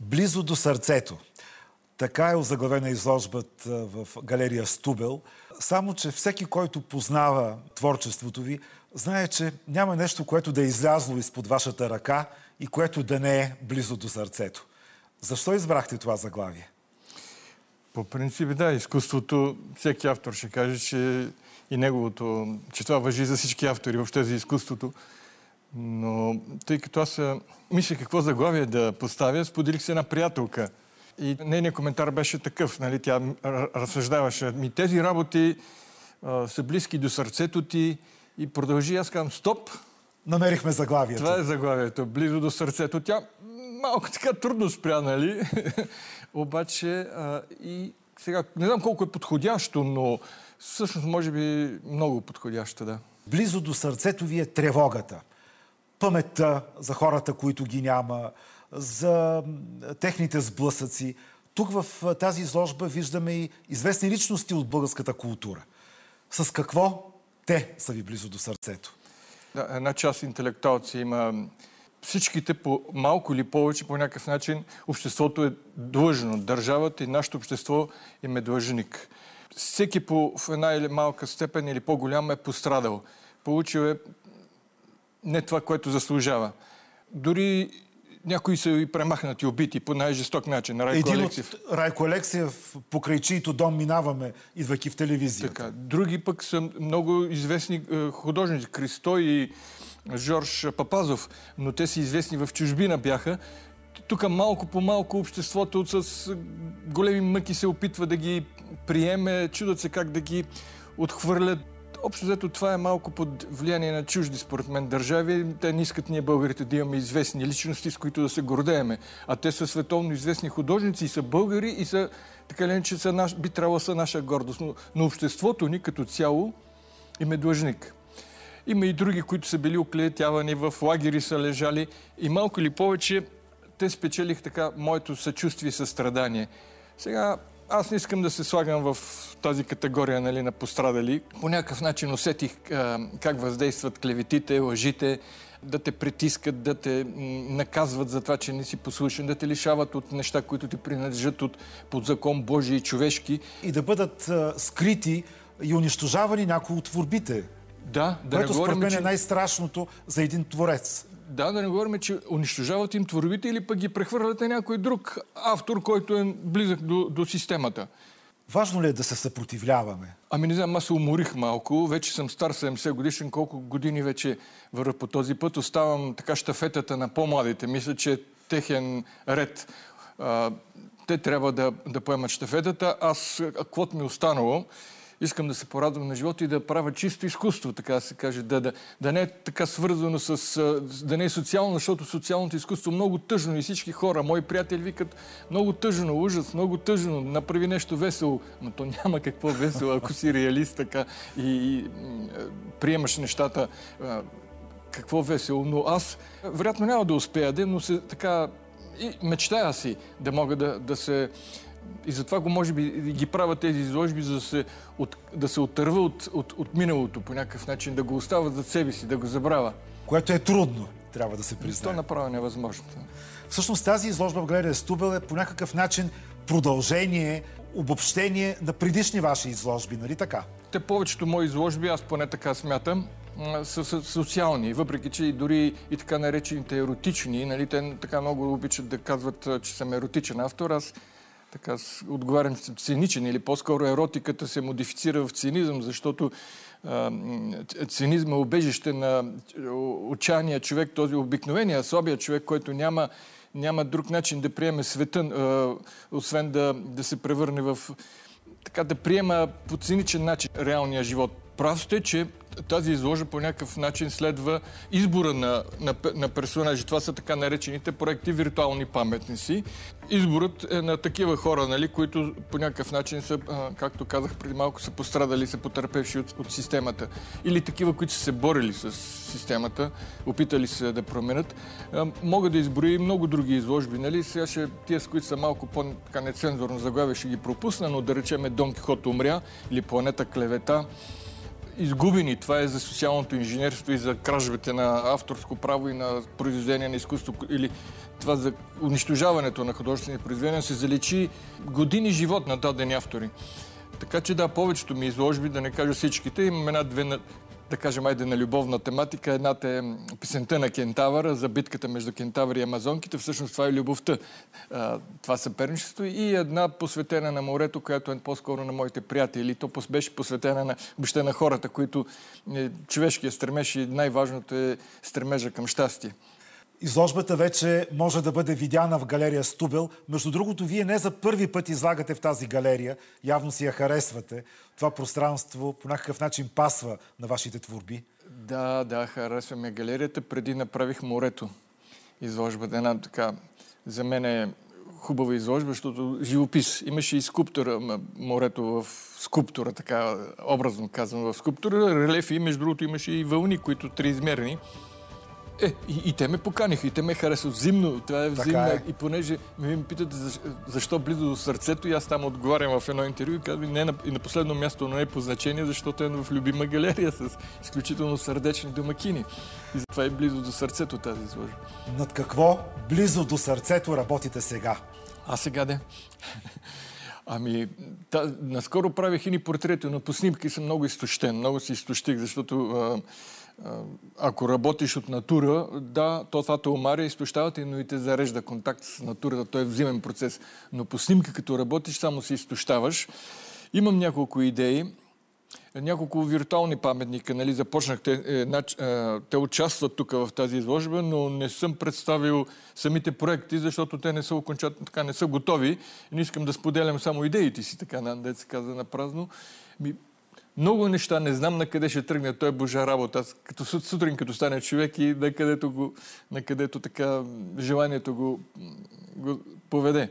Близо до сърцето. Така е озаглавена изложбата в галерия Стубел. Само че всеки, който познава творчеството ви, знае, че няма нещо, което да е излязло изпод вашата ръка и което да не е близо до сърцето. Защо избрахте това заглавие? По принцип, да, изкуството, всеки автор ще каже, че и неговото, че това важи за всички автори, въобще за изкуството. Но тъй като аз мисля какво заглавие да поставя, споделих с една приятелка. И нейният коментар беше такъв, нали? Тя разсъждаваше. Тези работи са близки до сърцето ти и продължи. Аз казвам, стоп. Намерихме заглавието. Това е заглавието, близо до сърцето. Тя малко така трудно спря, нали? Обаче и сега, не знам колко е подходящо, но всъщност може би много подходящо, да. Близо до сърцето ви е тревогата. Паметта за хората, които ги няма, за техните сблъсъци. Тук в тази изложба виждаме и известни личности от българската култура. С какво те са ви близо до сърцето? Да, една част интелектуалци има. Всичките по малко или повече, по някакъв начин, обществото е длъжно. Държавата и нашето общество им е длъжник. Всеки в една или малка степен или по-голяма е пострадал. Получил е не това, което заслужава. Дори някои са и премахнати, убити по най-жесток начин. Един от Райко Алексиев, покрай чийто дом минаваме, идвайки в телевизията. Така. Други пък са много известни художници. Кристой и Жорж Папазов, но те са известни в чужбина бяха. Тук малко по малко обществото с големи мъки се опитва да ги приеме, чудат се как да ги отхвърлят. Общо взето това е малко под влияние на чужди, според мен, държави. Те не искат ние българите да имаме известни личности, с които да се гордееме. А те са световно известни художници и са българи и са, така ли, че би трябвало да са наша гордост. Но обществото ни като цяло им е длъжник. Има и други, които са били оклеветявани, в лагери са лежали и малко или повече те спечелих така моето съчувствие и състрадание. Сега аз не искам да се слагам в тази категория, нали, на пострадали. По някакъв начин усетих как въздействат клеветите, лъжите, да те притискат, да те наказват за това, че не си послушен, да те лишават от неща, които ти принадлежат под закон Божий и човешки. И да бъдат скрити и унищожавани някои от творбите. Да, което според мен е най-страшното за един творец. Да не говорим, че унищожават им творбите или пък ги прехвърляте някой друг автор, който е близък до системата. Важно ли е да се съпротивляваме? Ами не знам, аз се уморих малко. Вече съм стар 70 годишен, колко години вече вървя по този път. Оставам така щафетата на по-младите. Мисля, че е техен ред. Те трябва да поемат щафетата. Аз, каквото ми е останало, искам да се порадвам на живота и да правя чисто изкуство, така да се каже. Да не е така свързано да не е социално, защото социалното изкуство е много тъжно и всички хора, мои приятели викат много тъжно, ужас, много тъжно, направи нещо весело. Но то няма какво весело, ако си реалист така и приемаш нещата. Какво весело. Но аз, вероятно, няма да успея, но така и мечтая си да мога да се... И затова може би ги правя тези изложби, за да се отърва от миналото по някакъв начин, да го оставя зад себе си, да го забравя. Което е трудно, трябва да се признае. То направо невъзможно. Всъщност тази изложба в галерия Стубел е по някакъв начин продължение, обобщение на предишни ваши изложби, нали така? Те повечето мои изложби, аз поне така смятам, са социални, въпреки че и дори и така наречените еротични, нали, те така много обичат да казват, че съм еротичен автор. Аз така отговарям, че съм циничен или по-скоро еротиката се модифицира в цинизъм, защото цинизма е убежище на отчаяния човек, този обикновения, слабия човек, който няма друг начин да приеме света, освен да се превърне в... така да приема по циничен начин реалния живот. Прав сте, че тази изложба по някакъв начин следва избора на персонажи. Това са така наречените проекти виртуални паметници. Изборът е на такива хора, нали, които по някакъв начин са, както казах преди малко, са пострадали, са потърпевши от системата. Или такива, които са се борили с системата, опитали се да променят. Мога да изброя и много други изложби. Нали? Сега тия, с които са малко по-нецензурно заглавие, ще ги пропусна, но да речеме Дон Кихот умря или Планета клевета. изгубени. Това е за социалното инженерство и за кражбите на авторско право и на произведения на изкуство, или това за унищожаването на художествени произведения, се заличи години живот на дадени автори. Така че да, повечето ми изложби, да не кажа всичките, имам една-две, да кажем, айде на любовна тематика. Едната е песента на Кентавъра за битката между Кентавър и амазонките. Всъщност това е любовта. Това съперничество. И една посветена на морето, която е по-скоро на моите приятели. То беше посветена въобще на хората, които човешкият стремеж и най-важното е стремежа към щастие. Изложбата вече може да бъде видяна в галерия Стубел. Между другото, вие не за първи път излагате в тази галерия. Явно си я харесвате. Това пространство по някакъв начин пасва на вашите творби. Да, харесваме галерията. Преди направих морето. Изложбата. Една така, за мен е хубава изложба, защото живопис. Имаше и скулптура, морето в скулптура, така образно казвам, в скулптура. Релефи, между другото, имаше и вълни, които триизмерни. И те ме поканиха, и те ме харесват. Зимно, това е зимно. И понеже ме питате защо близо до сърцето, и аз там отговарям в едно интервю и казвам, и на последно място, но не е по значение, защото е в любима галерия с изключително сърдечни домакини. И затова е близо до сърцето тази изложба. Над какво близо до сърцето работите сега? А сега де? Наскоро правих ини портрети, но по снимки съм много изтощен. Много се изтощих, защото ако работиш от натура, да, това те умаря, изтощава те, но и те зарежда контакт с натурата. Той е взаимен процес. Но по снимка, като работиш, само се изтощаваш. Имам няколко идеи, няколко виртуални паметника. Нали, започнах, те участват тук в тази изложба, но не съм представил самите проекти, защото те не са окончателно, така не са готови. Не искам да споделям само идеите си, така, да се казва на празно. Много неща, не знам на къде ще тръгне. Той е божа работа. Аз сутрин, като стане човек и на където така желанието го поведе.